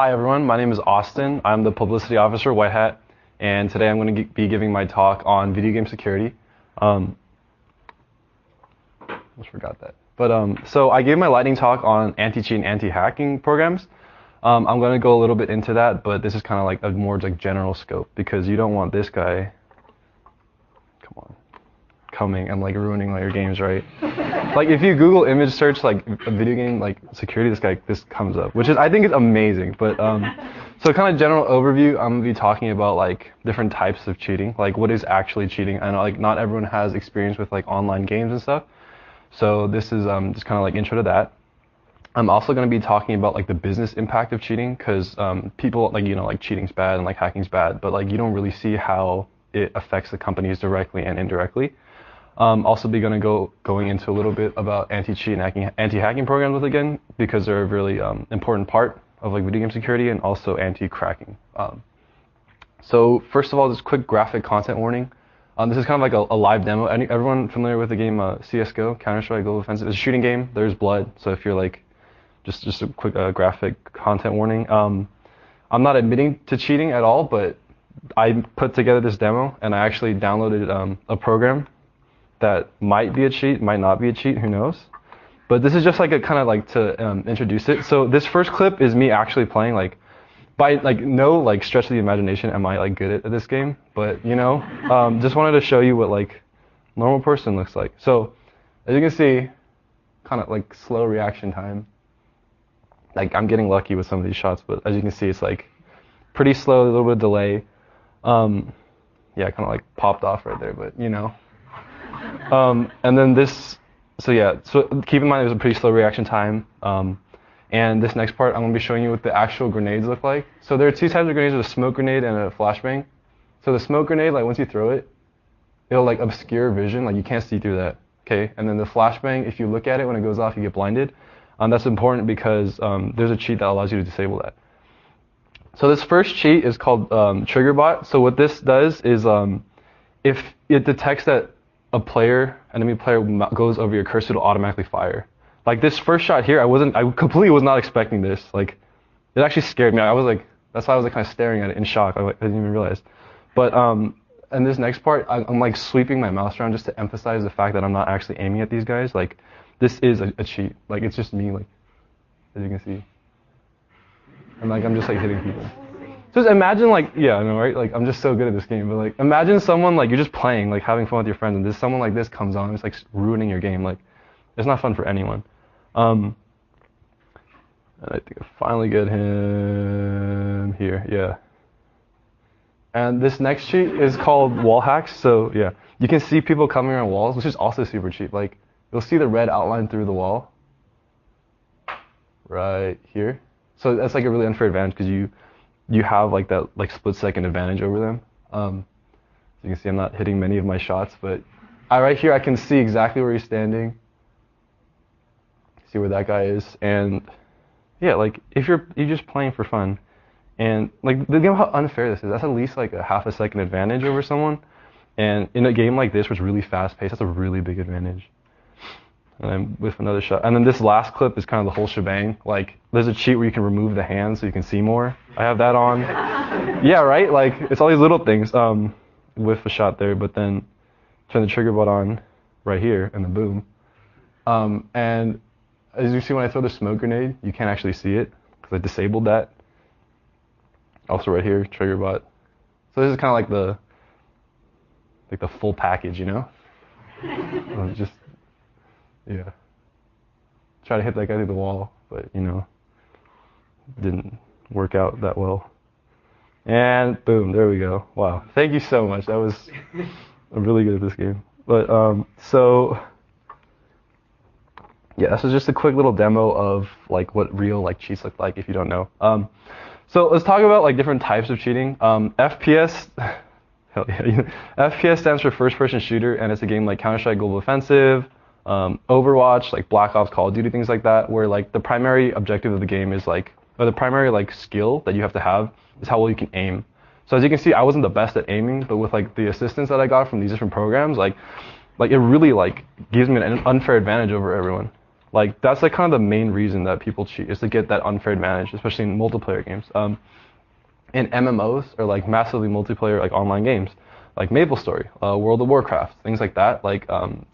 Hi everyone, my name is Austin. I'm the publicity officer, White Hat, and today I'm going to be giving my talk on video game security. Almost forgot that. But so I gave my lightning talk on anti-cheat and anti-hacking programs. I'm going to go a little bit into that, but this is kind of like a more like general scope because you don't want this guy, coming and like ruining all your games, right? Like if you Google image search like a video game like security, this comes up, which is I think is amazing. But so kind of general overview, I'm gonna be talking about like different types of cheating, like what is actually cheating. I know like not everyone has experience with like online games and stuff, so this is just kind of like intro to that. I'm also going to be talking about like the business impact of cheating, because people like like cheating's bad and like hacking's bad, but like you don't really see how it affects the companies directly and indirectly. Also be going into a little bit about anti-cheat and anti-hacking programs with again, because they're a really important part of like video game security, and also anti-cracking. So first of all, this quick graphic content warning. This is kind of like a live demo. Everyone familiar with the game CS:GO, Counter-Strike Global Offensive? It's a shooting game. There's blood, so if you're like, just a quick graphic content warning. I'm not admitting to cheating at all, but I put together this demo, and I actually downloaded a program that might be a cheat, might not be a cheat, who knows. But this is just like a kind of like to introduce it. So this first clip is me actually playing, like by like no like stretch of the imagination am I like good at this game, but just wanted to show you what like normal person looks like. So as you can see, kind of like slow reaction time. Like I'm getting lucky with some of these shots, but as you can see, it's like pretty slow, a little bit of delay. Yeah, kind of like popped off right there, but and then this, so keep in mind there's a pretty slow reaction time. And this next part, I'm going to be showing you what the actual grenades look like. So there are two types of grenades, there's a smoke grenade and a flashbang. So the smoke grenade, like once you throw it, it'll like obscure vision, like you can't see through that, okay? And then the flashbang, if you look at it when it goes off, you get blinded. That's important because there's a cheat that allows you to disable that. So this first cheat is called trigger bot. So what this does is if it detects that enemy player goes over your cursor, it'll automatically fire. Like this first shot here, I completely was not expecting this. Like it actually scared me. I was like, that's why I was like kind of staring at it in shock. I didn't even realize. But and this next part, I'm like sweeping my mouse around just to emphasize the fact that I'm not actually aiming at these guys. Like this is a cheat. Like it's just me, like as you can see. And like I'm just like hitting people. Just imagine like, yeah, I know, right? Like I'm just so good at this game, but like imagine someone like you're just playing, like having fun with your friends, and someone like this comes on, it's like ruining your game. Like it's not fun for anyone. And I think I finally get him here, yeah. And this next cheat is called wall hacks. So yeah, you can see people coming around walls, which is also super cheap. Like you'll see the red outline through the wall, right here. So that's like a really unfair advantage because you have like that like split-second advantage over them. So you can see I'm not hitting many of my shots, but right here I can see exactly where he's standing. See where that guy is, and yeah, like if you're just playing for fun, and like think about how unfair this is. That's at least like a half a second advantage over someone, and in a game like this, which is really fast-paced, that's a really big advantage. And then with another shot. And then this last clip is kind of the whole shebang. Like, there's a cheat where you can remove the hand so you can see more. I have that on. Yeah, right? Like, it's all these little things with a shot there, but then turn the trigger button on right here, and then boom. And as you see when I throw the smoke grenade, you can't actually see it because I disabled that. Also right here, trigger bot. So this is kind of like the full package, Just... yeah. Try to hit that guy through the wall, but didn't work out that well. And boom, there we go. Wow. Thank you so much. I'm really good at this game. But so yeah, this is just a quick little demo of like what real like cheats look like if you don't know. So let's talk about like different types of cheating. FPS hell yeah. FPS stands for first person shooter, and it's a game like Counter-Strike Global Offensive, Overwatch, like Black Ops, Call of Duty, things like that, where like the primary objective of the game is like, or the primary like skill that you have to have is how well you can aim. So as you can see, I wasn't the best at aiming, but with like the assistance that I got from these different programs, like it really like gives me an unfair advantage over everyone. Like that's like kind of the main reason that people cheat is to get that unfair advantage, especially in multiplayer games. And MMOs are like massively multiplayer like online games, like MapleStory, World of Warcraft, things like that. Like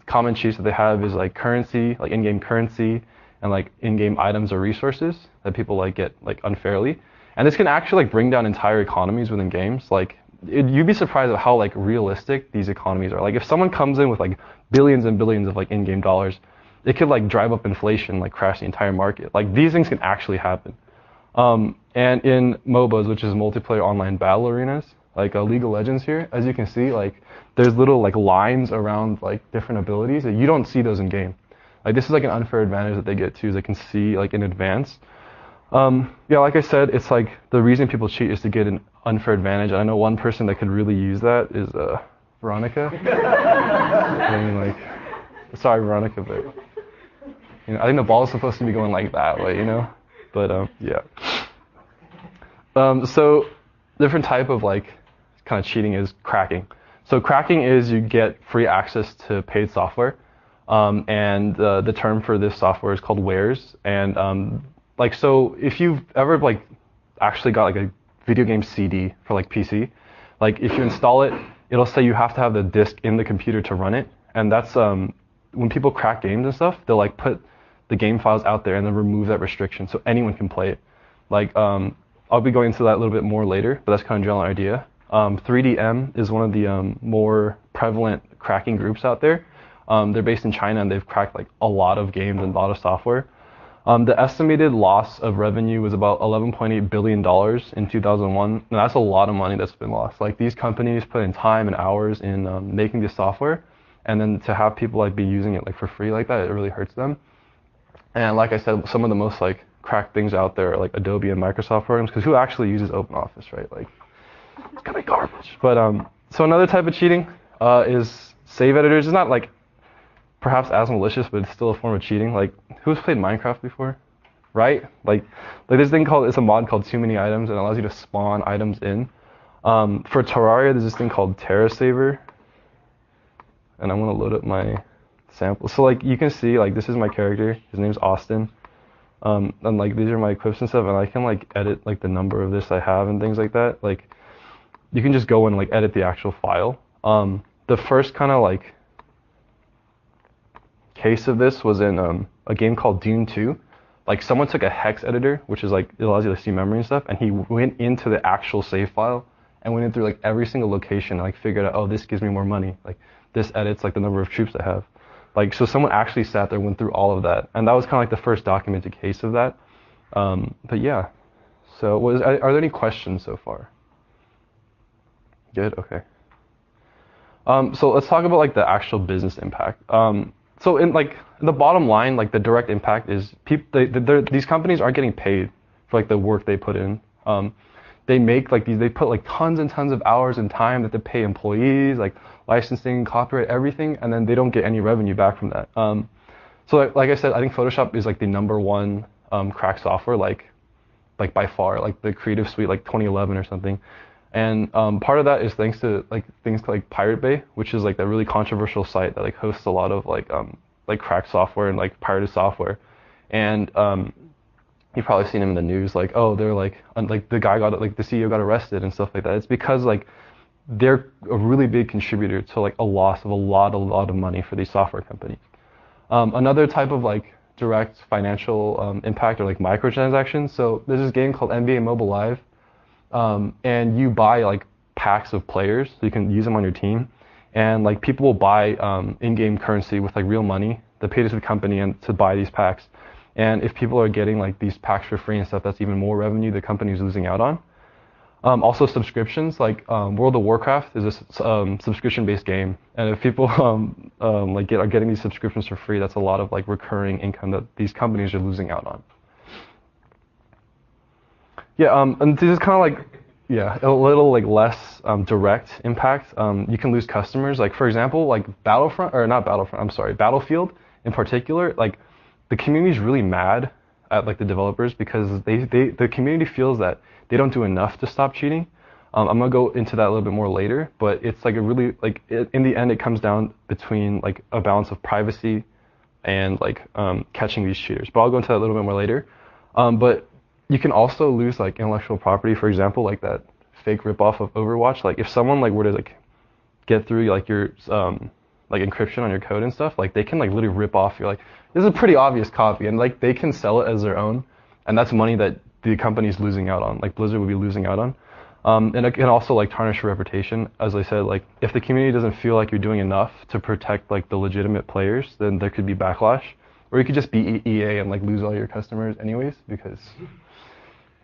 common cheats that they have is like currency, like in-game currency, and like in-game items or resources that people like get like unfairly. And this can actually like bring down entire economies within games. Like you'd be surprised at how like realistic these economies are. Like if someone comes in with like billions and billions of like in-game dollars, it could like drive up inflation, like crash the entire market. Like these things can actually happen. And in MOBAs, which is multiplayer online battle arenas, like League of Legends here, as you can see, like there's little like lines around like different abilities that you don't see those in game. Like this is like an unfair advantage that they get too, is they can see like in advance. Yeah, like I said, it's like the reason people cheat is to get an unfair advantage. And I know one person that could really use that is Veronica. I mean, like, sorry, Veronica, but you know, I think the ball is supposed to be going like that way, you know. But yeah. So different type of like kind of cheating is cracking. So cracking is you get free access to paid software, and the term for this software is called wares. And like so, if you've ever like actually got like a video game CD for like PC, like if you install it, it'll say you have to have the disk in the computer to run it. And that's when people crack games and stuff, they'll like put the game files out there and then remove that restriction so anyone can play it. Like I'll be going into that a little bit more later, but that's kind of a general idea. 3DM is one of the more prevalent cracking groups out there. They're based in China and they've cracked like a lot of games and a lot of software. The estimated loss of revenue was about $11.8 billion in 2001, and that's a lot of money that's been lost. Like these companies put in time and hours in making this software, and then to have people like be using it like for free like that, it really hurts them. And like I said, some of the most like cracked things out there are like Adobe and Microsoft programs, because who actually uses OpenOffice, right? Like it's kind of garbage. But so another type of cheating is save editors. It's not like perhaps as malicious, but it's still a form of cheating. Like who's played Minecraft before, right? Like this thing called, it's a mod called Too Many Items, and it allows you to spawn items in. For Terraria, there's this thing called TerraSaver, and I'm gonna load up my sample. So like you can see, like this is my character. His name's Austin. And like these are my equips and stuff, and I can like edit like the number of this I have and things like that. Like you can just go and like edit the actual file. The first kind of like case of this was in a game called Dune 2. Like someone took a hex editor, which is like it allows you to see memory and stuff, and he went into the actual save file and went in through like every single location and like figured out, oh, this gives me more money. Like this edits like the number of troops I have. Like so someone actually sat there, went through all of that, and that was kind of like the first documented case of that. But yeah, so are there any questions so far? Good, okay. So let's talk about like the actual business impact. So in like the bottom line, like the direct impact is these companies aren't getting paid for like the work they put in. They make like they put like tons and tons of hours and time that they pay employees, like licensing, copyright, everything, and then they don't get any revenue back from that. So like I said, I think Photoshop is like the number one crack software, like by far, like the Creative Suite, like 2011 or something. And part of that is thanks to like things like Pirate Bay, which is like a really controversial site that like hosts a lot of like cracked software and like pirated software. And you've probably seen him in the news, like, oh, they're like the guy got like the CEO got arrested and stuff like that. It's because like they're a really big contributor to like a loss of a lot of money for these software companies. Another type of like direct financial impact are like microtransactions. So there's this game called NBA Mobile Live. And you buy like packs of players so you can use them on your team, and like people will buy in-game currency with like real money. They pay to the company and to buy these packs, and if people are getting like these packs for free and stuff, that's even more revenue the company's losing out on. Also subscriptions, like World of Warcraft is a subscription-based game, and if people like are getting these subscriptions for free, that's a lot of like recurring income that these companies are losing out on. Yeah, and this is kind of like, yeah, a little like less direct impact. You can lose customers. Like for example, like Battlefield in particular, like the community is really mad at like the developers because the community feels that they don't do enough to stop cheating. I'm gonna go into that a little bit more later, but it's like a really like in the end it comes down between like a balance of privacy and like catching these cheaters. But I'll go into that a little bit more later. But you can also lose like intellectual property, for example, like that fake ripoff of Overwatch. Like if someone like were to like get through like your like encryption on your code and stuff, like they can like literally rip off your like this is a pretty obvious copy, and like they can sell it as their own, and that's money that the company's losing out on, like Blizzard would be losing out on. And it can also like tarnish your reputation. As I said, like if the community doesn't feel like you're doing enough to protect like the legitimate players, then there could be backlash, or you could just be EA and like lose all your customers anyways, because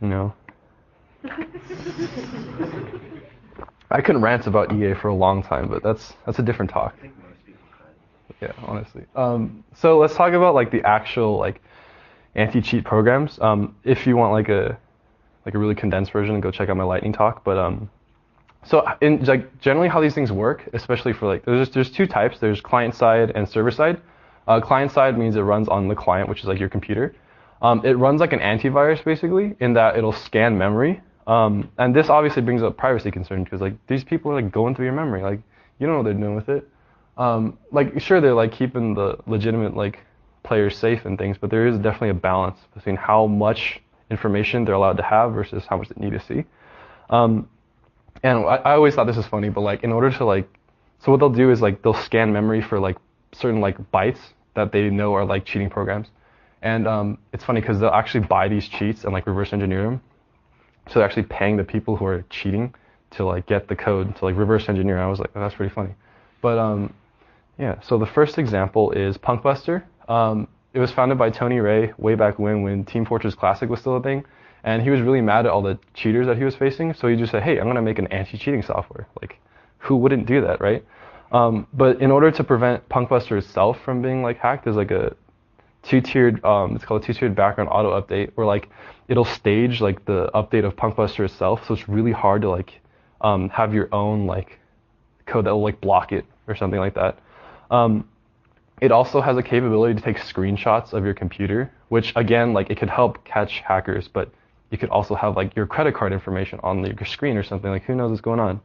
you know. I couldn't rant about EA for a long time, but that's a different talk. I think most people could. Yeah, honestly. So let's talk about like the actual like anti-cheat programs. If you want like a really condensed version, go check out my lightning talk. But so in like generally how these things work, especially for like there's two types. There's client side and server side. Client side means it runs on the client, which is like your computer. It runs like an antivirus basically, in that it'll scan memory. And this obviously brings up privacy concerns because like these people are like going through your memory, like you don't know what they're doing with it. Like sure they're like keeping the legitimate like players safe and things, but there is definitely a balance between how much information they're allowed to have versus how much they need to see. And I always thought this was funny, but like in order to like, so what they'll do is like they'll scan memory for like certain like bytes that they know are like cheating programs. And it's funny because they'll actually buy these cheats and like reverse engineer them. So they're actually paying the people who are cheating to like get the code to like reverse engineer. And I was like, oh, that's pretty funny. But yeah, so the first example is Punkbuster. It was founded by Tony Ray way back when Team Fortress Classic was still a thing. And he was really mad at all the cheaters that he was facing. So he just said, hey, I'm going to make an anti-cheating software. Like, who wouldn't do that, right? But in order to prevent Punkbuster itself from being like hacked, there's like a two-tiered, it's called a two-tiered background auto update, where like it'll stage like the update of Punkbuster itself. So it's really hard to like have your own like code that will like block it or something like that. It also has a capability to take screenshots of your computer, which again, like it could help catch hackers, but you could also have like your credit card information on your screen or something, like who knows what's going on.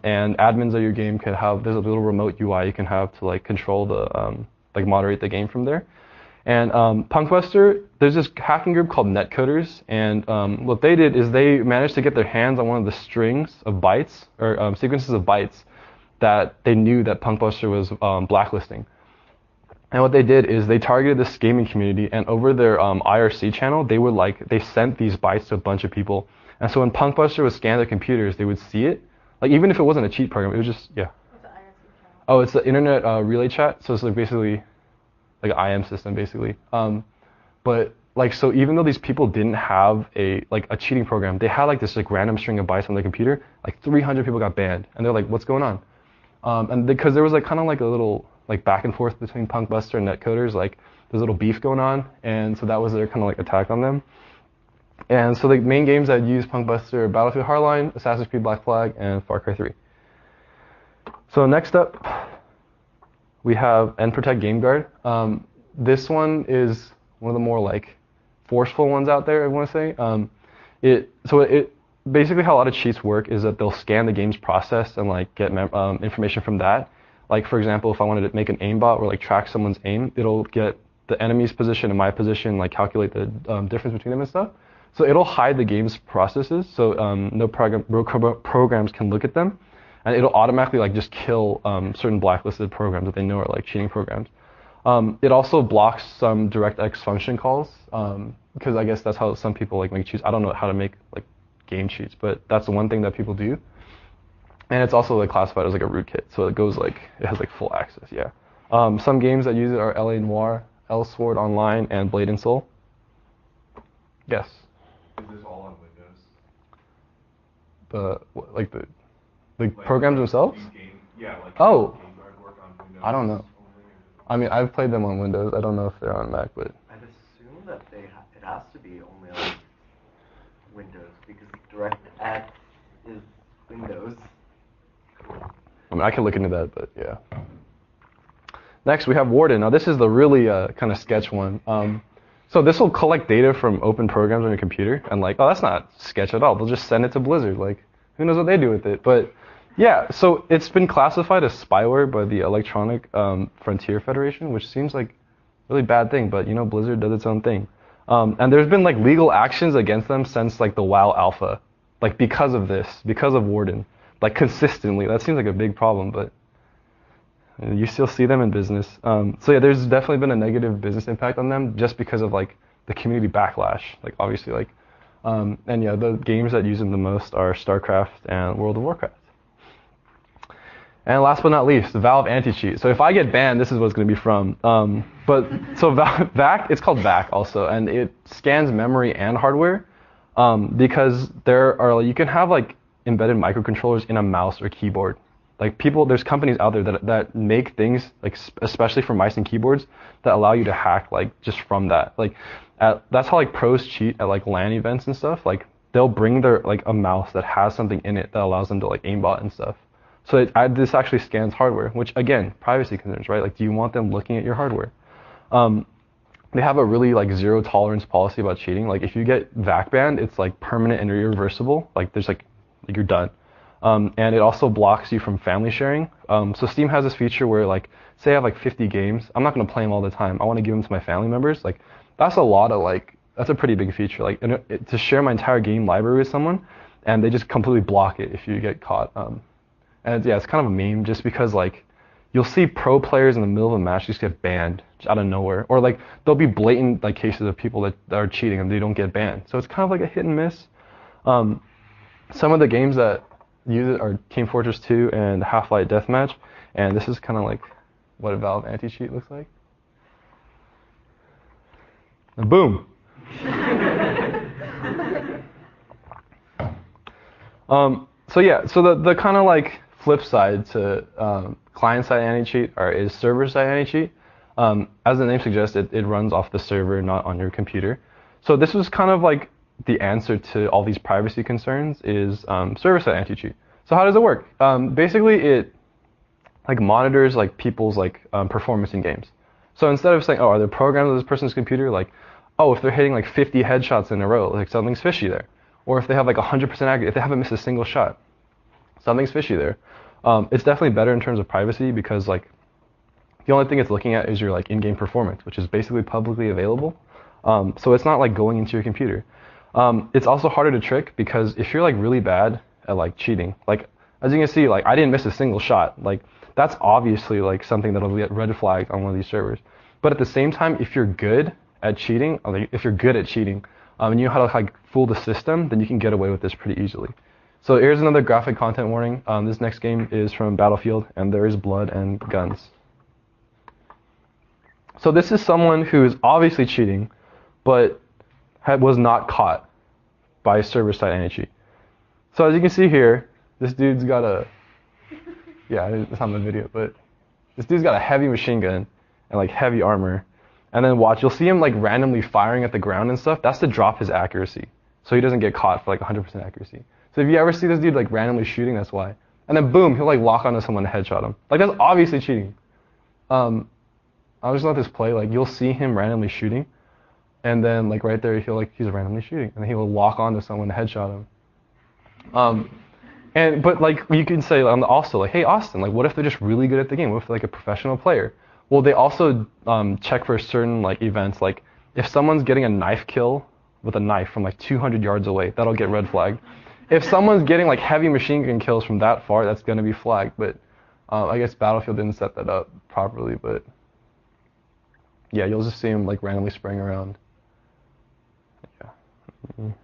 And admins of your game could have, there's a little remote UI you can have to like control the, like moderate the game from there. And Punkbuster, there's this hacking group called Netcoders, and what they did is they managed to get their hands on one of the strings of bytes, or sequences of bytes, that they knew that Punkbuster was blacklisting. And what they did is they targeted this gaming community, and over their IRC channel, they sent these bytes to a bunch of people. And so when Punkbuster would scan their computers, they would see it. Like even if it wasn't a cheat program, it was just, yeah. What's the IRC channel? Oh, it's the internet relay chat. So it's like basically like an IM system, basically. But like, so even though these people didn't have a cheating program, they had like this like random string of bytes on their computer. Like 300 people got banned, and they're like, what's going on? And because there was like kind of like a little like back and forth between Punkbuster and Netcoders, like there's a little beef going on, and so that was their kind of like attack on them. And so the main games that use Punkbuster are Battlefield Hardline, Assassin's Creed Black Flag, and Far Cry 3. So next up, we have NProtect GameGuard. This one is one of the more like forceful ones out there, I want to say. It basically how a lot of cheats work is that they'll scan the game's process and like get information from that. Like for example, if I wanted to make an aimbot or like track someone's aim, it'll get the enemy's position and my position, like calculate the difference between them and stuff. So it'll hide the game's processes, so no programs can look at them, and it'll automatically like just kill certain blacklisted programs that they know are like cheating programs. It also blocks some DirectX function calls, because I guess that's how some people like make cheats. I don't know how to make like game cheats, but that's the one thing that people do. And it's also like classified as like a rootkit, so it goes like, it has like full access, yeah. Some games that use it are LA Noire, L Sword Online, and Blade and Soul. Yes? Is this all on Windows? The programs themselves? Yeah, like oh, GameGuard work on Windows. I don't know. I mean, I've played them on Windows. I don't know if they're on Mac, but I'd assume that it has to be only on Windows because DirectX is Windows. I mean, I can look into that, but yeah. Next, we have Warden. Now, this is the really kind of sketch one. So this will collect data from open programs on your computer, and like, oh, that's not sketch at all. They'll just send it to Blizzard. Like, who knows what they do with it? But yeah, so it's been classified as spyware by the Electronic Frontier Federation, which seems like really bad thing. But you know, Blizzard does its own thing. And there's been like legal actions against them since like the WoW alpha, like because of this, because of Warden, like consistently. That seems like a big problem, but you still see them in business. So yeah, there's definitely been a negative business impact on them just because of like the community backlash. Like obviously like, and yeah, the games that use them the most are StarCraft and World of Warcraft. And last but not least, Valve anti-cheat. So if I get banned, this is what it's going to be from. But so VAC, it's called VAC also, and it scans memory and hardware because you can have like embedded microcontrollers in a mouse or keyboard. Like there's companies out there that make things like especially for mice and keyboards that allow you to hack like just from that. Like that's how like pros cheat at like LAN events and stuff. Like they'll bring their like a mouse that has something in it that allows them to like aimbot and stuff. So this actually scans hardware, which again, privacy concerns, right? Like, do you want them looking at your hardware? They have a really like zero tolerance policy about cheating. Like, if you get VAC banned, it's like permanent and irreversible. Like, there's like you're done. And it also blocks you from family sharing. So Steam has this feature where like, say I have like 50 games, I'm not gonna play them all the time. I want to give them to my family members. Like, that's a pretty big feature. Like, to share my entire game library with someone, and they just completely block it if you get caught. And it's kind of a meme just because like you'll see pro players in the middle of a match just get banned out of nowhere, or like there'll be blatant like cases of people that are cheating and they don't get banned. So it's kind of like a hit and miss. Some of the games that use it are Team Fortress 2 and Half-Life Deathmatch, and this is kind of like what a Valve anti-cheat looks like. And boom. So the kind of like flip side to client-side anti-cheat is server-side anti-cheat. As the name suggests, it runs off the server, not on your computer. So this was kind of like the answer to all these privacy concerns is server-side anti-cheat. So how does it work? Basically, it like monitors like people's like performance in games. So instead of saying, oh, are there programs on this person's computer? Like, oh, if they're hitting like 50 headshots in a row, like something's fishy there. Or if they have like 100% accurate, if they haven't missed a single shot, something's fishy there. It's definitely better in terms of privacy because like the only thing it's looking at is your like in-game performance, which is basically publicly available. So it's not like going into your computer. It's also harder to trick because if you're like really bad at like cheating, like as you can see, like I didn't miss a single shot. Like that's obviously like something that'll get red flagged on one of these servers. But at the same time, if you're good at cheating, and you know how to like fool the system, then you can get away with this pretty easily. So here's another graphic content warning. This next game is from Battlefield, and there is blood and guns. So this is someone who is obviously cheating, but was not caught by server-side anti-cheat. So as you can see here, this dude's got it's not in the video, but this dude's got a heavy machine gun and like heavy armor. And then watch, you'll see him like randomly firing at the ground and stuff. That's to drop his accuracy, so he doesn't get caught for like 100% accuracy. So if you ever see this dude like randomly shooting, that's why. And then boom, he'll like lock onto someone and headshot him. Like that's obviously cheating. I'll just let this play. Like you'll see him randomly shooting, and then like right there he's randomly shooting, and then he will lock onto someone and headshot him. But like you can say also like, hey Austin, like what if they're just really good at the game? What if they're like a professional player? Well, they also check for certain like events. Like if someone's getting a knife kill with a knife from like 200 yards away, that'll get red flagged. If someone's getting like heavy machine gun kills from that far, that's gonna be flagged. But I guess Battlefield didn't set that up properly. But yeah, you'll just see him like randomly spraying around. Yeah. Boom.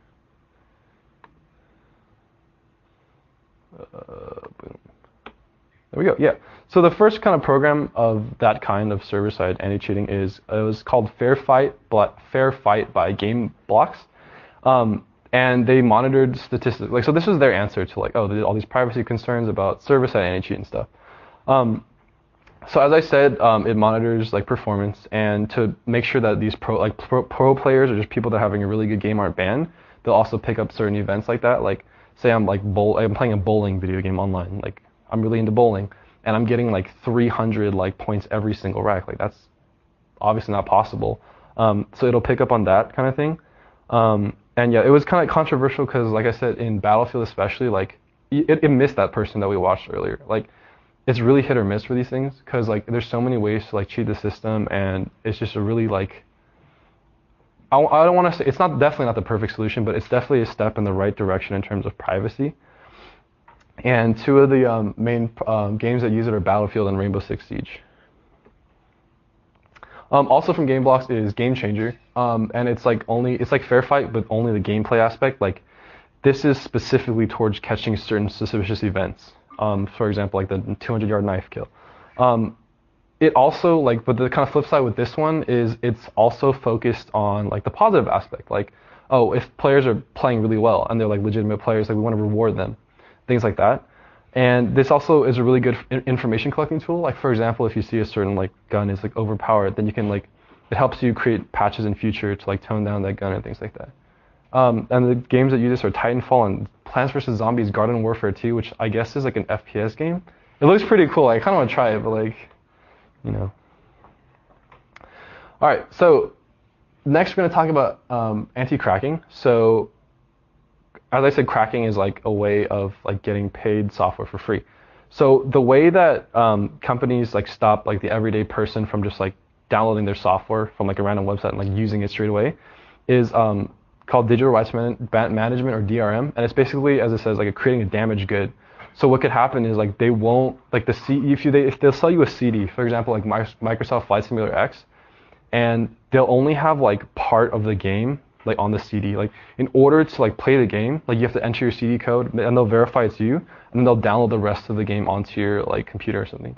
There we go. Yeah. So the first kind of program of that kind of server-side anti-cheating it was called Fair Fight by Game Blocks. And they monitored statistics. Like, so this was their answer to like, oh, all these privacy concerns about server-side anti-cheat and stuff. So as I said, it monitors like performance, and to make sure that these pro players or just people that are having a really good game aren't banned, they'll also pick up certain events like that. Like, say I'm playing a bowling video game online. Like, I'm really into bowling, and I'm getting like 300 like points every single rack. Like, that's obviously not possible. So it'll pick up on that kind of thing. And yeah, it was kind of controversial because, like I said, in Battlefield especially, like it missed that person that we watched earlier. Like it's really hit or miss for these things because like there's so many ways to like cheat the system, and it's just a really like I don't want to say it's not definitely not the perfect solution, but it's definitely a step in the right direction in terms of privacy. And two of the main games that use it are Battlefield and Rainbow Six Siege. Also from Game Blocks is Game Changer, and it's like Fair Fight, but only the gameplay aspect. Like this is specifically towards catching certain suspicious events. For example, like the 200-yard knife kill. It also like, but the kind of flip side with this one is it's also focused on like the positive aspect. Like, oh, if players are playing really well and they're like legitimate players, like we want to reward them, things like that. And this also is a really good information collecting tool. Like for example, if you see a certain like gun is like overpowered, then you can like, it helps you create patches in future to like tone down that gun and things like that. And the games that use this are Titanfall and Plants vs Zombies Garden Warfare 2, which I guess is like an FPS game. It looks pretty cool. I kind of want to try it, but like, you know. All right, so next we're going to talk about anti-cracking. So as I said, cracking is like a way of like getting paid software for free. So the way that companies like stop like the everyday person from just like downloading their software from like a random website and like using it straight away is called digital rights management, or DRM, and it's basically, as it says, like creating a damaged good. So what could happen is like they won't like if they'll sell you a CD, for example, like Microsoft Flight Simulator X, and they'll only have like part of the game like on the CD. Like in order to like play the game, like you have to enter your CD code, and they'll verify it's you, and then they'll download the rest of the game onto your like computer or something.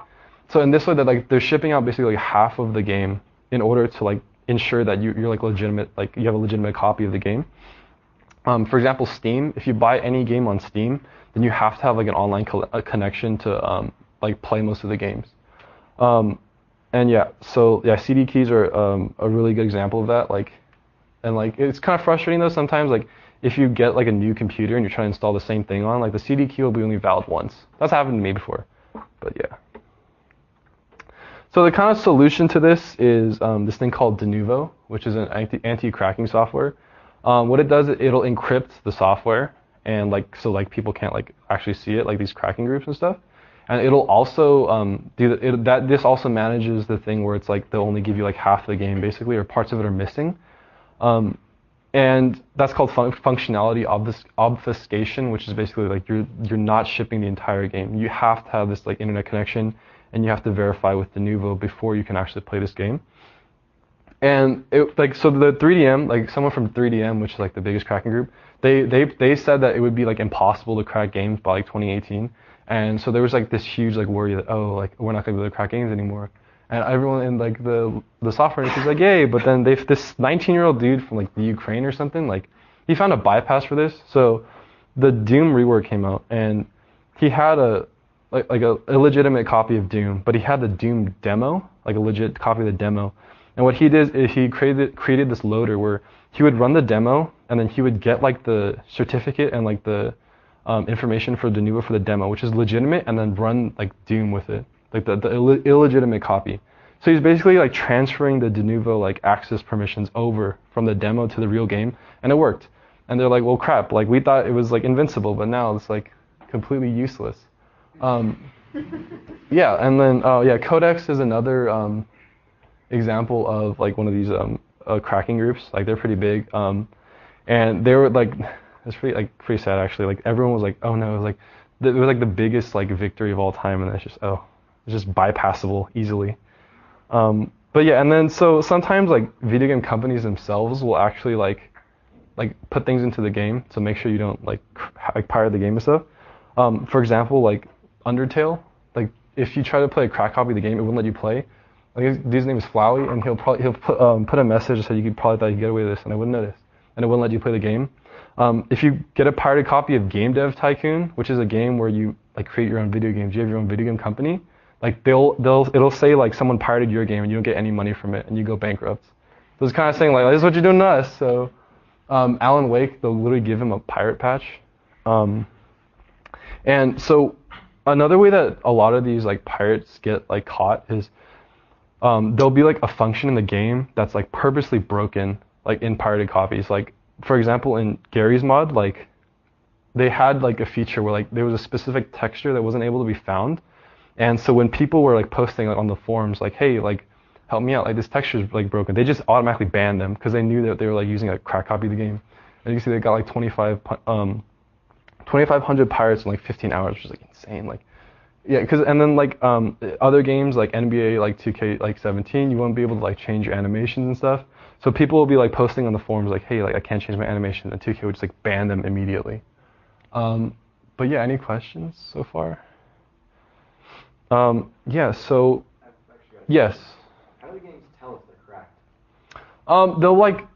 So in this way, that like they're shipping out basically like half of the game in order to like ensure that you're like legitimate, like you have a legitimate copy of the game. For example, Steam. If you buy any game on Steam, then you have to have like an online connection to like play most of the games. And yeah, so yeah, CD keys are a really good example of that. Like, and like it's kind of frustrating though sometimes. Like if you get like a new computer and you're trying to install the same thing on, like the CD key will be only valid once. That's happened to me before, but yeah. So the kind of solution to this is this thing called Denuvo, which is an anti-cracking software. What it does, it'll encrypt the software, and like so like people can't like actually see it, like these cracking groups and stuff. And it'll also this also manages the thing where it's like they'll only give you like half the game basically, or parts of it are missing. And that's called functionality obfuscation, which is basically like you're not shipping the entire game. You have to have this like internet connection, and you have to verify with Denuvo before you can actually play this game. And it, like so the 3DM, like someone from 3DM, which is like the biggest cracking group, they said that it would be like impossible to crack games by like 2018. And so there was like this huge like worry that, oh, like we're not gonna be able to crack games anymore. And everyone in like the software industry is like, yay, but then this 19-year-old dude from like the Ukraine or something, like he found a bypass for this. So the Doom rework came out, and he had a illegitimate copy of Doom, but he had the Doom demo, like a legit copy of the demo. And what he did is he created this loader where he would run the demo, and then he would get like the certificate and like the information for Denuvo for the demo, which is legitimate, and then run like Doom with it, like the illegitimate copy. So he's basically like transferring the Denuvo like access permissions over from the demo to the real game, and it worked. And they're like, well, crap, like we thought it was like invincible, but now it's like completely useless. Yeah, and then Codex is another example of like one of these cracking groups. Like they're pretty big, and they were like, it's pretty sad actually. Like everyone was like, oh no, it was like the biggest like victory of all time, and it's just bypassable easily. But yeah, and then so sometimes like video game companies themselves will actually like put things into the game to make sure you don't like pirate the game and stuff. For example, like Undertale, like if you try to play a crack copy of the game, it wouldn't let you play. Like his dude's name is Flowey, and he'll put a message that said you could probably thought you could get away with this, and I wouldn't notice, and it wouldn't let you play the game. If you get a pirated copy of Game Dev Tycoon, which is a game where you like create your own video games, you have your own video game company, like it'll say like someone pirated your game and you don't get any money from it and you go bankrupt. So it's kind of saying like, this is what you're doing to us. So Alan Wake, they'll literally give him a pirate patch. And so another way that a lot of these like pirates get like caught is there'll be like a function in the game that's like purposely broken like in pirated copies. Like for example, in Gary's mod, like they had like a feature where like there was a specific texture that wasn't able to be found, And so when people were like posting like on the forums like, hey, like help me out, like this texture is like broken, they just automatically banned them because they knew that they were like using a crack copy of the game. And you can see they got like 2,500 pirates in like 15 hours, which is like insane. Like, yeah, because and then like other games like NBA like 2K like 17, you won't be able to like change your animations and stuff. So people will be like posting on the forums like, hey, like I can't change my animation, and 2K would just like ban them immediately. But yeah, any questions so far? Yeah, so yes. How do the games tell if they're cracked? They'll like,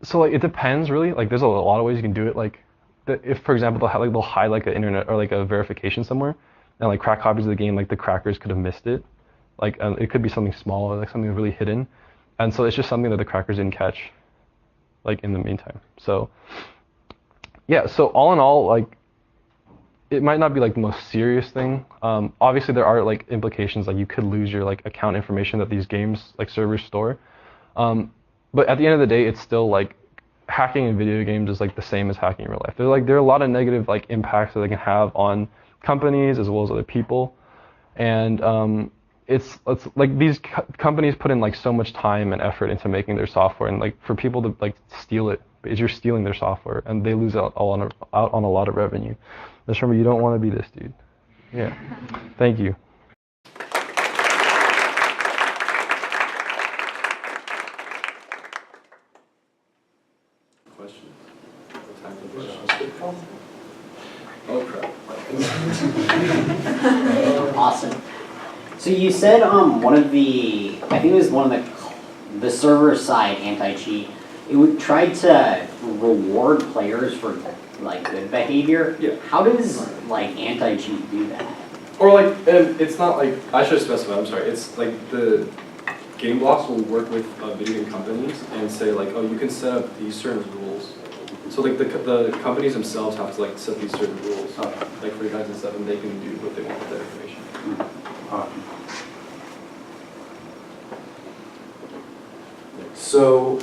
so like it depends really. Like there's a lot of ways you can do it. Like, if for example they'll hide like an internet or like a verification somewhere, and like crack copies of the game, like the crackers could have missed it. Like it could be something small or like something really hidden, and so it's just something that the crackers didn't catch, like in the meantime. So yeah, so all in all, like it might not be like the most serious thing. Obviously there are like implications, like you could lose your like account information that these games like servers store. But at the end of the day, it's still like hacking in video games is like the same as hacking in real life. There are a lot of negative like impacts that they can have on companies as well as other people, and it's like these companies put in like so much time and effort into making their software, and like for people to like steal it, is you're stealing their software, and they lose out on a lot of revenue. Just remember, you don't want to be this dude. Yeah. Thank you. Questions? Time for questions. Oh crap. Awesome. So you said one of the, I think it was one of the server side anti-cheat, it would try to reward players for like good behavior. Yeah. How does like anti-cheat do that? Or like, it's not like, I should specify, I'm sorry, it's like the game blocks will work with video game companies and say like, oh, you can set up these certain rules. So like the companies themselves have to like set these certain rules. Okay. Like for you guys and stuff, and they can do what they want with that information. So,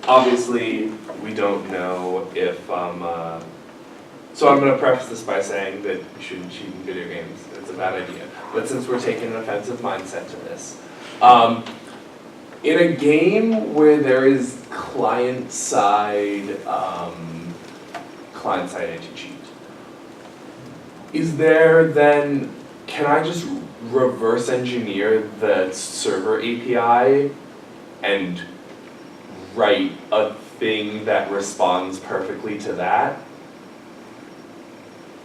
obviously, we don't know if, so I'm going to preface this by saying that you shouldn't cheat in video games. It's a bad idea. But since we're taking an offensive mindset to this, in a game where there is client-side anti-cheat, is there then, can I just reverse engineer the server API and write a thing that responds perfectly to that?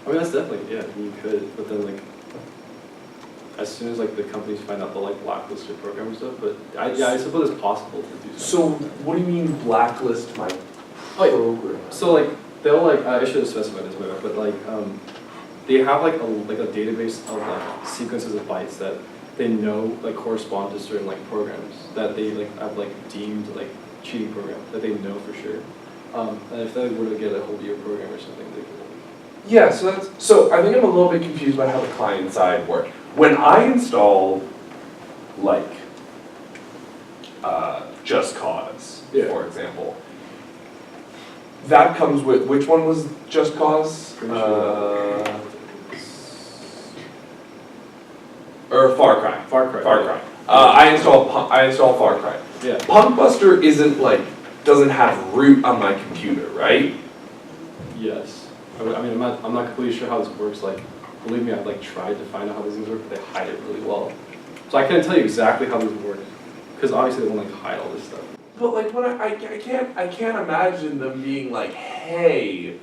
I mean, that's definitely, yeah, you could, but then like, as soon as like the companies find out, they'll like blacklist your program and stuff, but I suppose it's possible to do So what do you mean blacklist my program? So like, they'll like, I should have specified this better, but like, they have like a database of like sequences of bytes that they know like correspond to certain like programs that they like have like deemed like cheating programs that they know for sure. And if they were to get a hold of your program or something, they could. Yeah, so I think I'm a little bit confused about how the client side works. When I install like Just Cause, for example, that comes with, which one was Just Cause? Or Far Cry. Far Cry. I install Far Cry. Yeah. Punkbuster isn't like, doesn't have root on my computer, right? Yes. I mean, I'm not completely sure how this works. Like, believe me, I've like tried to find out how these things work, but they hide it really well. So I can't tell you exactly how this works, because obviously they won't like hide all this stuff. But like when I can't imagine them being like, hey,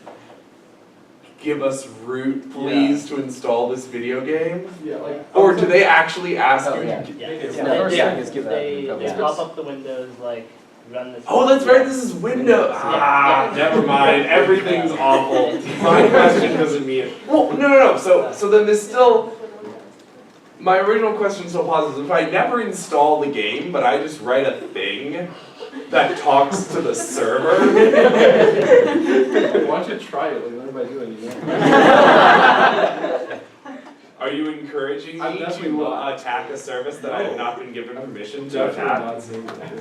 give us root please to install this video game? Yeah, like. Or do they actually ask you? yeah. To They pop up the windows, like, run this. Oh, that's right, this is Windows. Never mind, everything's awful. My question doesn't mean it. Well, no. So then there's still, my original question still pauses. If I never install the game, but I just write a thing that talks to the server. Why don't you try it? Like, learn by doing it. Are you encouraging me to attack a service that I have not been given permission to attack? Not saying that.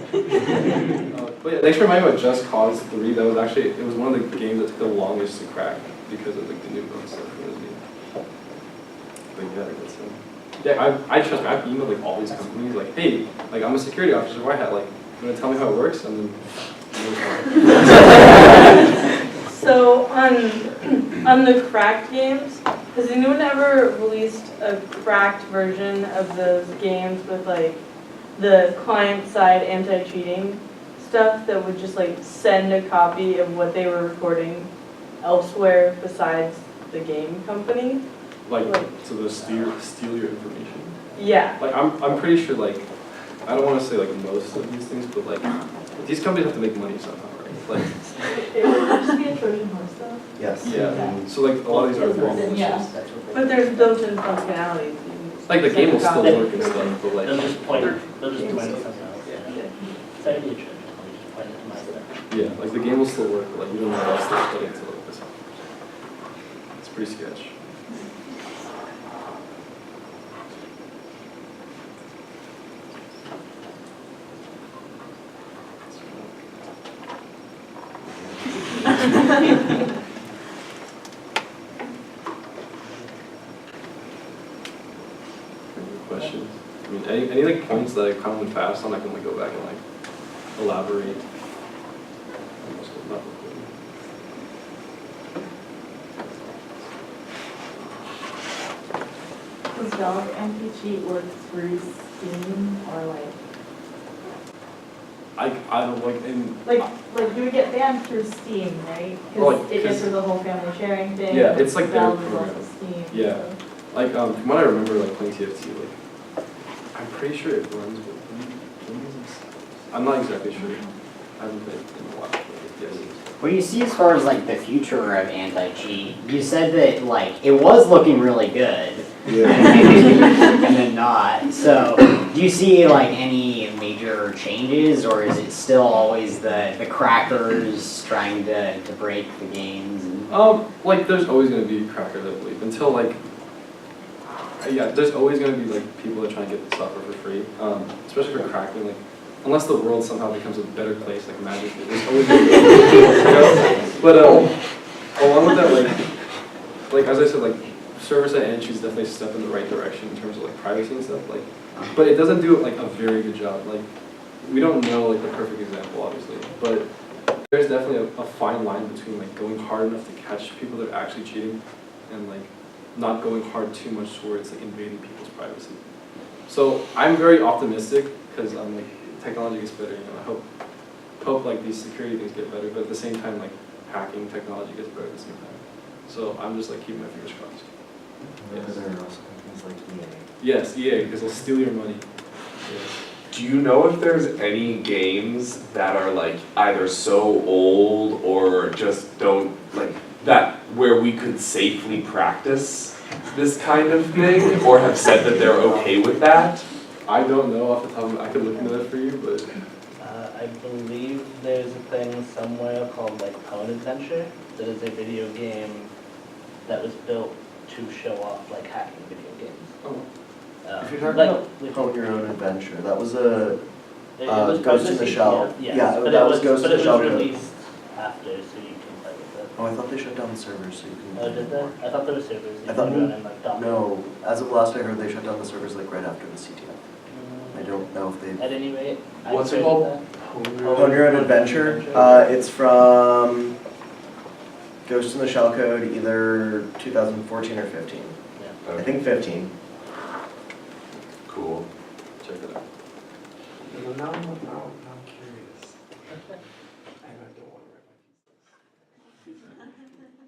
But yeah, thanks for reminding me about Just Cause 3. That was actually, it was one of the games that took the longest to crack because of like the new bugs stuff. But But yeah, that's yeah. I trust me. I've emailed like all these companies like, hey, like I'm a security officer. White hat. Like, you want to tell me how it works? And then. So on the cracked games, has anyone ever released a cracked version of those games with like the client side anti-cheating stuff that would just like send a copy of what they were recording elsewhere besides the game company? Like so they'll steal your information. Yeah. Like I'm pretty sure like I don't want to say like most of these things, but like these companies have to make money somehow, right? Like It would just be a Trojan horse though. Yes. yeah. So like a lot of these are very Yeah. But there's built-in functionality. like the game will still They- work and stuff, but like They'll just point it something else. Yeah. It's like a Trojan, I'll just point it to my stuff. yeah, like the game will still work, but like you don't know what else they're putting into like this. It's pretty sketch. Questions? I mean, any like points that I kind of went fast on, I can like go back and like elaborate. Not recording. Does dog anti-cheat work through Steam or like? I don't like in Like you would get banned through Steam, right? Well, Because it gets through the whole family sharing thing. Yeah, it's like their Valve is also program. Steam. Yeah. so. like from what I remember like playing TFT, like I'm pretty sure it runs with Windows and stuff. I'm not exactly sure. I haven't played in a while, but yes. What do you see as far as like the future of anti-cheat? You said that like it was looking really good, and then not. So do you see like any major changes, or is it still always the crackers trying to break the games? And... Like there's always gonna be crackers, I believe, until like yeah, there's always gonna be like people that try and get the software for free, especially for cracking. Like unless the world somehow becomes a better place, like magically, there's always gonna be you know? But along with that, like as I said, like server-side anti-cheat is definitely a step in the right direction in terms of like privacy and stuff. Like, but it doesn't do like a very good job. Like we don't know like the perfect example, obviously, but there's definitely a fine line between like going hard enough to catch people that are actually cheating and like not going hard too much towards like invading people's privacy. So I'm very optimistic because I'm like technology gets better. You know, I hope like these security things get better, but at the same time like hacking technology gets better at the same time. So I'm just like keeping my fingers crossed. Yes. There are also companies like EA. Yes, EA, because they'll steal your money. Yes. Do you know if there's any games that are like either so old or just don't like that where we could safely practice this kind of thing or have said that they're okay with that? I don't know off the top of my, I could look into that for you, but I believe there's a thing somewhere called like Pwn Adventure that is a video game that was built to show off like hacking video games. oh. If you're talking like, about Hone Your Own Adventure, that was a it was Ghost in the publicly- Shell. Yes, Yeah, but that it was Ghost in the Shell But it code. was released after, so you can play with it. Oh, I thought they shut down the servers so you can. Oh, did they? I thought there were servers. You I thought- could run in like Docker. No, as of last I heard, they shut down the servers like right after the CTF. I don't know if they. At any rate, I What's it heard called? that. Hone Your Own Adventure. It's from Ghost in the Shell code, either 2014 or 15. Yeah. I think 15. Cool. Check it out. Now I'm curious. I don't want to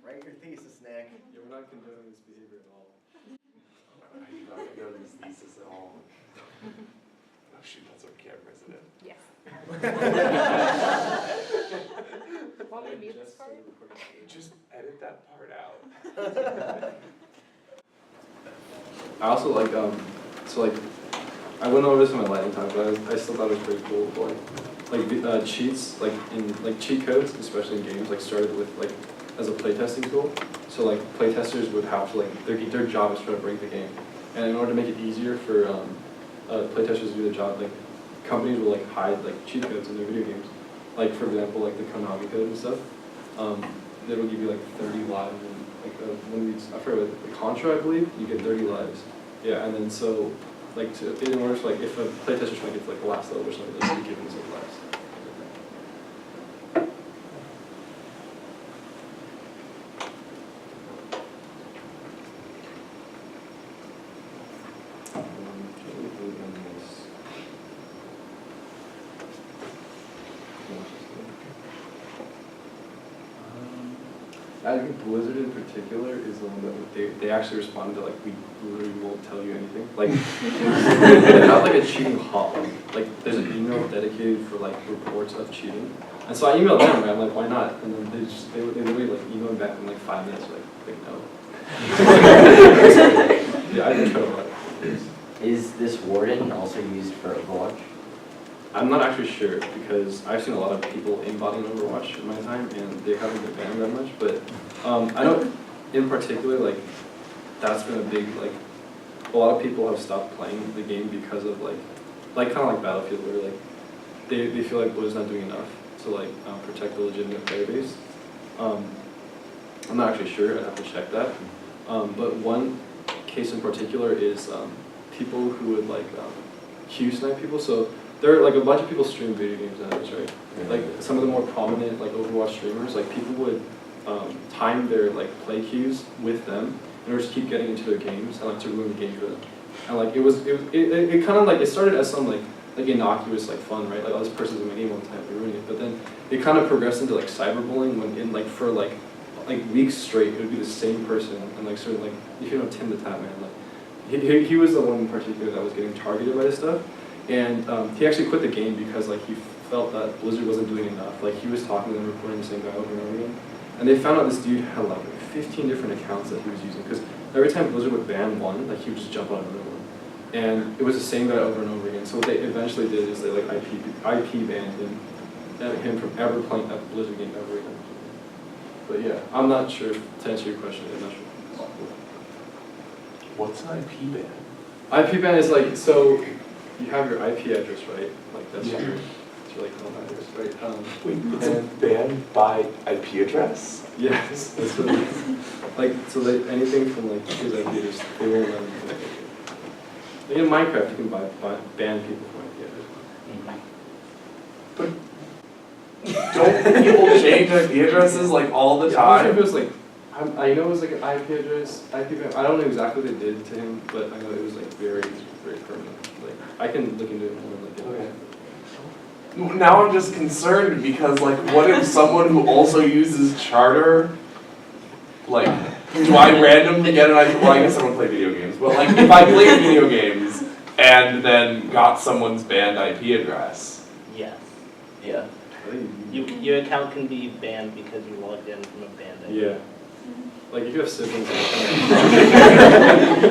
write Write your thesis, Nick. Yeah, we're not condoning this behavior at all. my thesis. I'm not going to go to this thesis at all. Oh shoot, that's on camera, isn't it? Yes. Want me to mute this part? Just edit that part out. I also like so like I went over this in my lightning talk, but I still thought it was pretty cool. Like cheats, like in like cheat codes, especially in games, like started with like as a playtesting tool. So like playtesters would have to like their job is try to break the game, and in order to make it easier for playtesters to do their job, like companies will like hide like cheat codes in their video games. Like for example, like the Konami code and stuff. it'll give you like 30 lives, and like when we, I forget what, the Contra, I believe, you get 30 lives. Yeah, and then so, like, in order to, like, if a playtester's trying to get to, like, the last level or something, they'll be given some lives. I think Blizzard in particular is the one that they actually responded to, like, we literally won't tell you anything. Like, they have like a cheating hotline. Like, there's an email dedicated for like reports of cheating. And so I emailed them, and I'm like, why not? And then they literally like emailed me back in like 5 minutes, like no. Yeah, I didn't try a lot. Is this warden also used for Overwatch? I'm not actually sure, because I've seen a lot of people aimbotting Overwatch in my time, and they haven't been banned that much. But I know, in particular, like that's been a big, like, a lot of people have stopped playing the game because of like kind of like Battlefield, where like they feel like Blizzard's not doing enough to like protect the legitimate player base. I'm not actually sure. I'd have to check that. But one case in particular is people who would like queue snipe people. So there are like a bunch of people stream video games nowadays, right? Like some of the more prominent like Overwatch streamers, like people would time their like play queues with them in order to keep getting into their games and like to ruin the game for them. And like it kind of like, it started as some like innocuous like fun, right? Like, oh, this person's in my game all the time, they're ruining it. But then it kind of progressed into like cyberbullying, when in like for like weeks straight it would be the same person, and like sort of like, if you know Tim the Tap Man, like he was the one in particular that was getting targeted by this stuff. And he actually quit the game because like he felt that Blizzard wasn't doing enough. Like, he was talking to them, reporting the same guy over and over again. And they found out this dude had like 15 different accounts that he was using, because every time Blizzard would ban one, like he would just jump on another one. And it was the same guy over and over again. So what they eventually did is they like IP banned him from ever playing that Blizzard game ever again. But yeah, I'm not sure, to answer your question, I'm not sure. What's an IP ban? IP ban is like, so you have your IP address, right? Like that's your like home address, right? Wait, it's a ban by IP address? Yes, that's what it is. Like, so that anything from like his IP address, they won't let him connect it. Like in Minecraft, you can ban people from IP address. But don't people change IP addresses like all the I'm time? sure if it was like, I know it was like an IP address, IP ban. I don't know exactly what they did to him, but I know it was like very, very permanent. Like, I can look into it more. Like, Okay. Now I'm just concerned because, like, what if someone who also uses Charter, like, do I randomly get an IP? Well, I guess I don't play video games, but like, if I played video games and then got someone's banned IP address. Yes. Yeah. Your account can be banned because you logged in from a banned ID. yeah. Like, if you have siblings,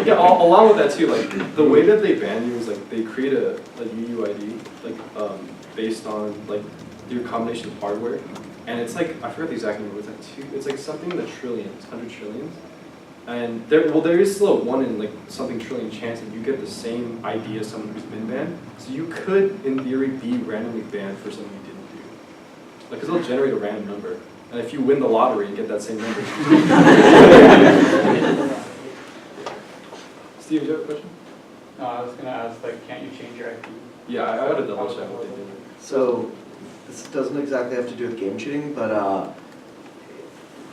yeah, along with that too, like, the way that they ban you is like, they create a UUID, like, based on like your combination of hardware, and it's like, I forgot the exact number, it's like something in the trillions, 100 trillions, and there is still a 1 in like something trillion chance that you get the same ID as someone who's been banned, so you could in theory be randomly banned for something you didn't do, like, because they'll generate a random number, and if you win the lottery and get that same number. Steve, do you have a question? No, I was going to ask, like, can't you change your IP? Yeah, I gotta double check what they did. So, this doesn't exactly have to do with game cheating, but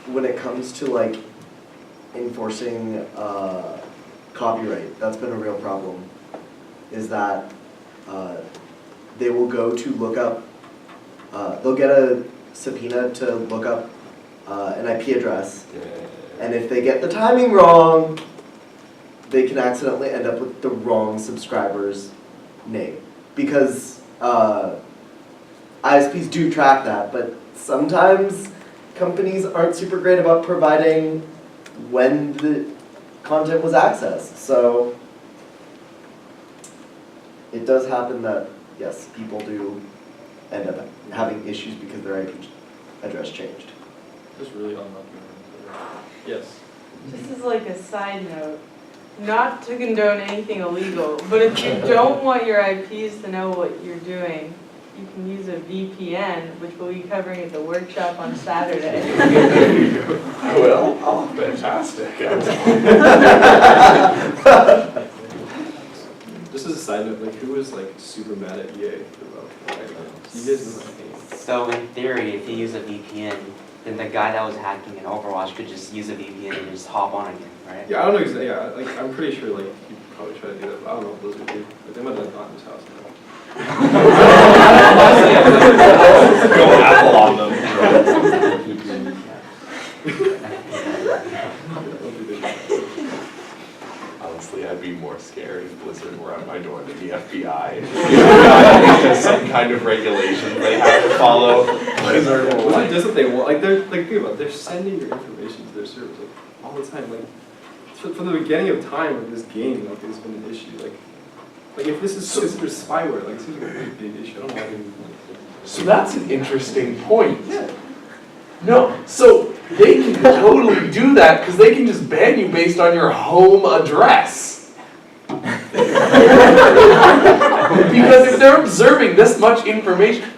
when it comes to like enforcing copyright, that's been a real problem. Is that they will go to look up, they'll get a subpoena to look up an IP address, and if they get the timing wrong, they can accidentally end up with the wrong subscriber's name. Because ISPs do track that, but sometimes companies aren't super great about providing when the content was accessed. So it does happen that, yes, people do end up having issues because their IP address changed. Just really unlucky. Yes. This is like a side note. Not to condone anything illegal, but if you don't want your IPs to know what you're doing, you can use a VPN, which we'll be covering at the workshop on Saturday. I will? Oh, fantastic. Just as a side note, like who was like super mad at EA about hacking games? You guys know that. So in theory, if you use a VPN, then the guy that was hacking in Overwatch could just use a VPN and just hop on again, right? Yeah, I don't know exactly. Yeah, like I'm pretty sure like he probably tried to do that, but I don't know if Blizzard did. But they might have gone to his house. Go Apple on them. Honestly, I'd be more scared if Blizzard were at my door than the FBI. It's just some kind of regulation they have to follow. Blizzard will Blizzard does what they want. Like they're like think about it, they're sending your information to their servers like all the time. Like from the beginning of time of this game, like there's been an issue. Like if this is considered spyware, like it seems like a pretty big issue. I don't know why they would So that's an interesting point. No, so they can totally do that because they can just ban you based on your home address. Because if they're observing this much information,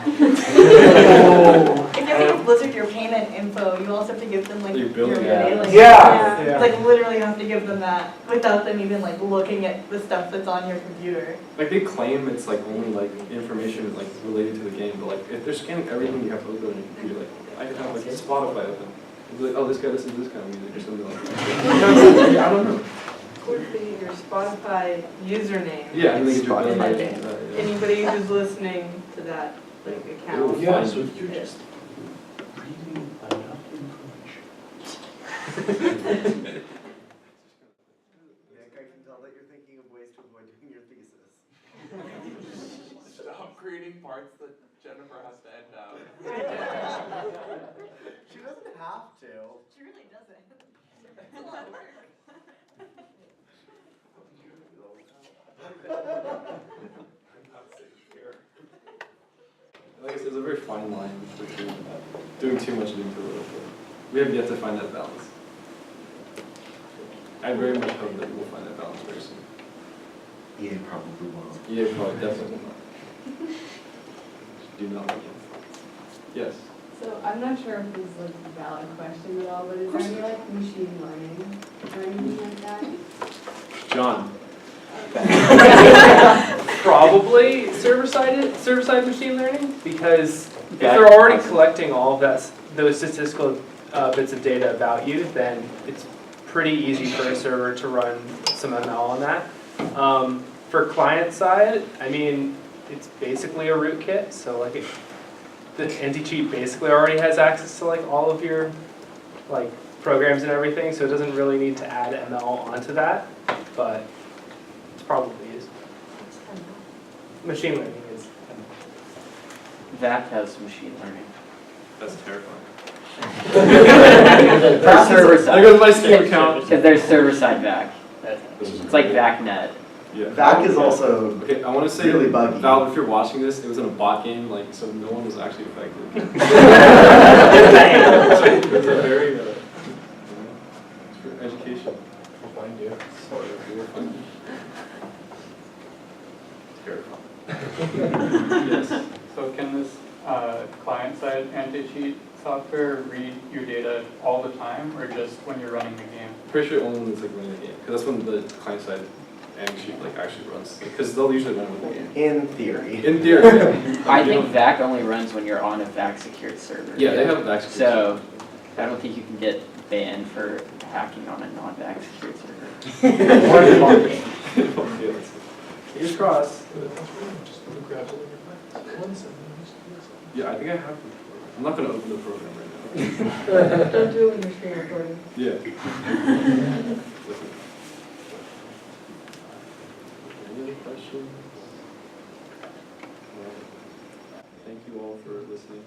If you're giving Blizzard your payment info, you also have to give them like Your your billing. mailing. Yeah. It's like literally you have to give them that without them even like looking at the stuff that's on your computer. Like they claim it's like only like information like related to the game, but like if they're scanning everything you have open on your computer, like I could have like Spotify open. It's like, oh, this guy listens to this kind of music or something like that. Yeah, I don't know. Would be your Spotify username. Yeah, and they get your And billing. then anybody who's listening to that like account. yeah, so if you're just reading enough information. Nick, I can tell that you're thinking of ways to avoid doing your thesis. Stop creating parts that Jennifer has to end out. She doesn't have to. She really doesn't. It's a lot of work. I'm not safe here. Like I said, there's a very fine line between doing too much and doing too little. But we have yet to find that balance. I very much hope that we will find that balance very soon. EA probably won't. Yeah, probably definitely not. Do not like it. Yes. So I'm not sure if this is like a valid question at all, but is there any like machine learning or anything like that? John. Probably server-side machine learning, because if they're already collecting all of those statistical bits of data about you, then it's pretty easy for a server to run some ML on that. For client side, I mean, it's basically a rootkit, so like the anti-cheat basically already has access to like all of your like programs and everything, so it doesn't really need to add ML onto that, but it's probably used. Machine learning is. VAC has machine learning. That's terrifying. For server side. There goes my Steam account. Because there's server side VAC. It's like VACnet. Yeah. VAC is also Okay, I want to say, really buggy. Valve, if you're watching this, it was in a bot game, like, so no one was actually affected. It's a very, it's for education. We'll find you. Sorry, we were fun. Terrifying. Yes. So can this client-side anti-cheat software read your data all the time, or just when you're running the game? Pretty sure only when it's like running the game, because that's when the client side anti-cheat like actually runs, because they'll usually run with the game. In theory. In theory, yeah. I think VAC only runs when you're on a VAC secured server. Yeah, they have a vaccine. So I don't think you can get banned for hacking on a non-VAC secured server. Or a small game. Fingers crossed. Just grab it in your back. Yeah, I think I have before. I'm not going to open the program right now. Don't do it when you're screen recording. Yeah. Any other questions? Thank you all for listening.